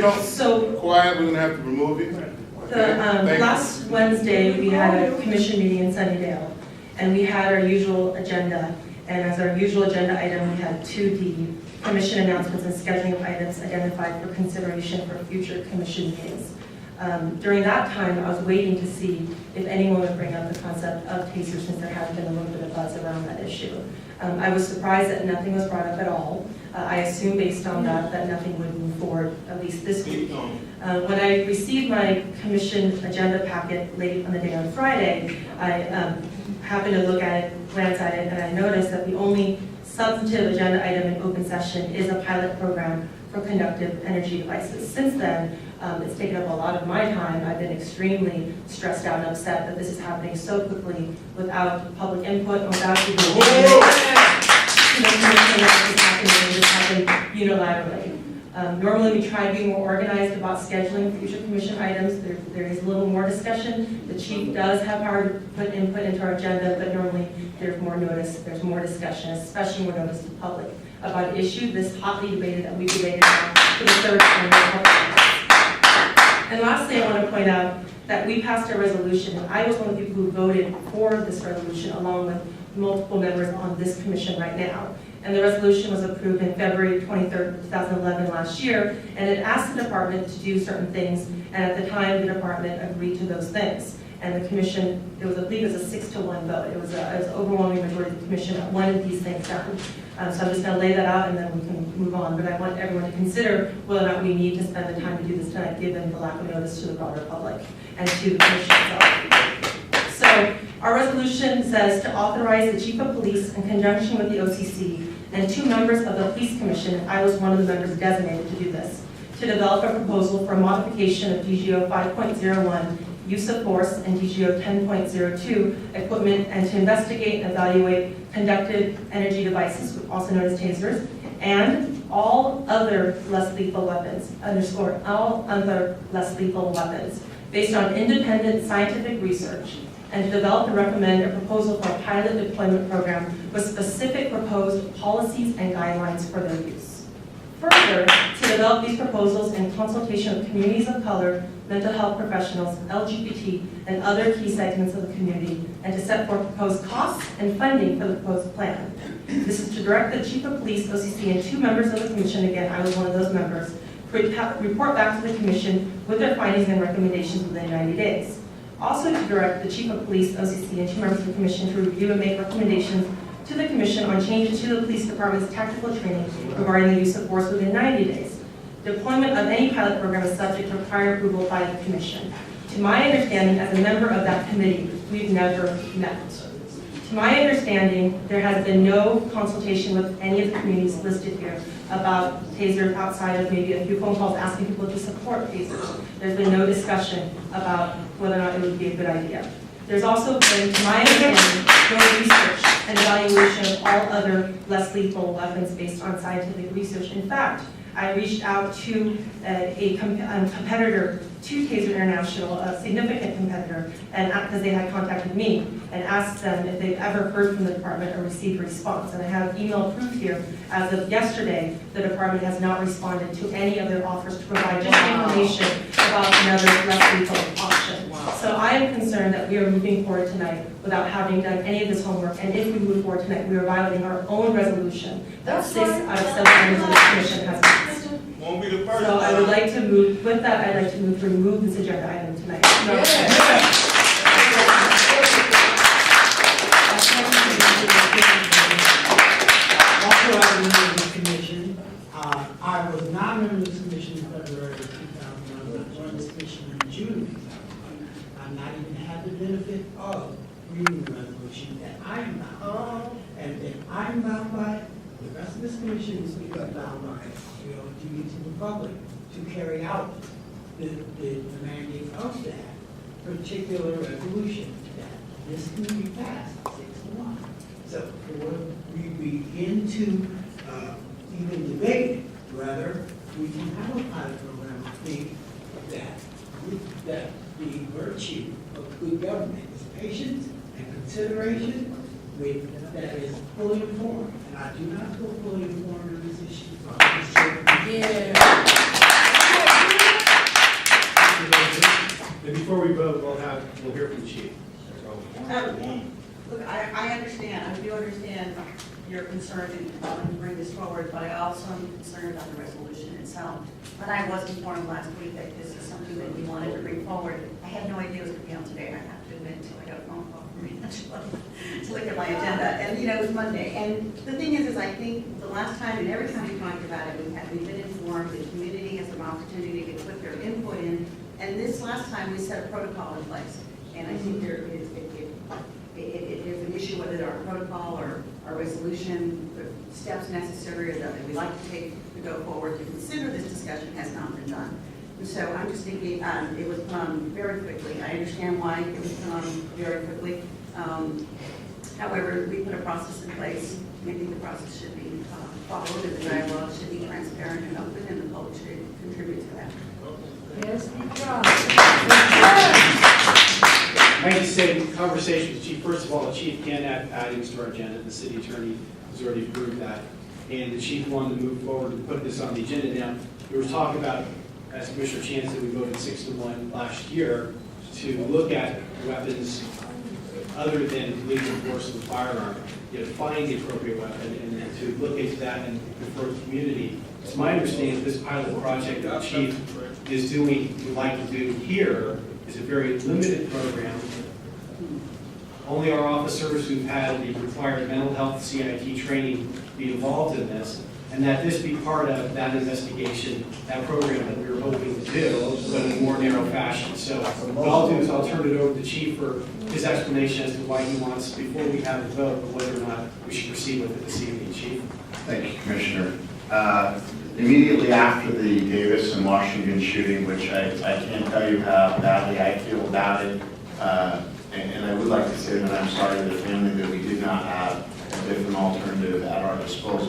you don't quiet, we're gonna have to remove you. Last Wednesday, we had a commission meeting in Sunnydale, and we had our usual agenda. And as our usual agenda item, we had 2D, commission announcements and scheduling items identified for consideration for future commission meetings. During that time, I was waiting to see if anyone would bring up the concept of tasers, since there had been a little bit of buzz around that issue. I was surprised that nothing was brought up at all. I assumed based on that nothing would move forward, at least this week. When I received my commission agenda packet late on the day on Friday, I happened to look at it, glance at it, and I noticed that the only substantive agenda item in open session is a pilot program for conductive energy devices. Since then, it's taken up a lot of my time. I've been extremely stressed out and upset that this is happening so quickly without public input, without people this happened unilaterally. Normally we try to be more organized about scheduling future commission items. There is a little more discussion. The chief does have power to put input into our agenda, but normally there's more notice, there's more discussion, especially more notice to the public about an issue this hotly debated that we've debated now for the third time. And lastly, I want to point out that we passed a resolution, and I was one of the people who voted for this resolution along with multiple members on this commission right now. And the resolution was approved in February 23rd, 2011 last year, and it asked the department to do certain things, and at the time the department agreed to those things. And the commission, I believe it was a 6-1 vote. It was an overwhelming majority of the commission that wanted these things done. So I'm just going to lay that out and then we can move on. But I want everyone to consider whether or not we need to spend the time to do this tonight, given the lack of notice to the broader public and to the commission itself. So our resolution says to authorize the chief of police in conjunction with the OCC and 2 members of the police commission, I was one of the members designated to do this, to develop a proposal for modification of DGO 5.01, use of force, and DGO 10.02, equipment, and to investigate and evaluate conductive energy devices, also known as tasers, and all other less lethal weapons, underscore, all other less lethal weapons, based on independent scientific research, and to develop and recommend a proposal for a pilot deployment program with specific proposed policies and guidelines for their use. Further, to develop these proposals in consultation with communities of color, mental health professionals, LGBT, and other key segments of the community, and to set forth proposed costs and funding for the proposed plan. This is to direct the chief of police, OCC, and 2 members of the commission, again, I was one of those members, report back to the commission with their findings and recommendations within 90 days. Also to direct the chief of police, OCC, and 2 members of the commission to review and make recommendations to the commission on changes to the police department's tactical training regarding the use of force within 90 days. Deployment of any pilot program is subject to prior approval by the commission. To my understanding, as a member of that committee, we've never met. To my understanding, there has been no consultation with any of the communities listed here about tasers outside of maybe a few phone calls asking people to support tasers. There's been no discussion about whether or not it would be a good idea. There's also been, to my understanding, no research and evaluation of all other less lethal weapons based on scientific research. In fact, I reached out to a competitor to Taser International, a significant competitor, and because they had contacted me, and asked them if they've ever heard from the department or received a response. And I have email proof here. As of yesterday, the department has not responded to any of their offers to provide just information about another less lethal option. So I am concerned that we are moving forward tonight without having done any of this homework, and if we move forward tonight, we are violating our own resolution that 6 out of 7 members of the commission has passed. Won't be the first. So I would like to move, with that, I'd like to move to remove this agenda item tonight. Also, I remember the commission. I was not a member of the commission in February of 2011. I joined the commission in June of 2011. I'm not even had the benefit of reading the resolution that I am bound by. And if I'm bound by it, the rest of this commission is bound by it. You know, duty to the public to carry out the mandate of that particular resolution that this can be passed 6-1. So before we begin to even debate whether we can have a pilot program, I think that the virtue of good government is patience and consideration that is fully informed. And I do not feel fully informed on this issue. Yeah. Look, I understand, I do understand your concern in wanting to bring this forward, but I also am concerned about the resolution itself. When I was informed last week that this is something that we wanted to bring forward, I had no idea it was going to be on today, I have to admit, until I got a phone call from you to look at my agenda, and it was Monday. And the thing is I think the last time, and every time we talked about it, we've been informed, the community has an opportunity to put their input in, and this last time we set a protocol in place. And I think there is, it is an issue whether our protocol or our resolution, the steps necessary that we'd like to take to go forward to consider this discussion has not been done. And so I'm just thinking, it was put on very quickly. I understand why it was put on very quickly. However, we put a process in place. I think the process should be followed, and the dialogue should be transparent and open, and the public should contribute to that. Yes, I just say, conversation with the chief, first of all, the chief can add items to our agenda. The city attorney has already approved that. And the chief wanted to move forward and put this on the agenda. Now, there was talk about, as Commissioner Chance said, we voted 6-1 last year to look at weapons other than lethal force and firearm, find the appropriate weapon and then to look into that and refer to the community. It's my understanding this pilot project that the chief is doing, would like to do here, is a very limited program. Only our officers who've had the required mental health CIT training be involved in this, and that this be part of that investigation, that program that we were hoping to do, but in a more narrow fashion. So what I'll do is I'll turn it over to the chief for his explanation as to why he wants, before we have a vote, whether or not we should proceed with it this evening, Chief. Thank you, Commissioner. Immediately after the Davis and Washington shooting, which I can't tell you how badly I feel about it, and I would like to say that I'm sorry to the family that we did not have a different alternative at our disposal.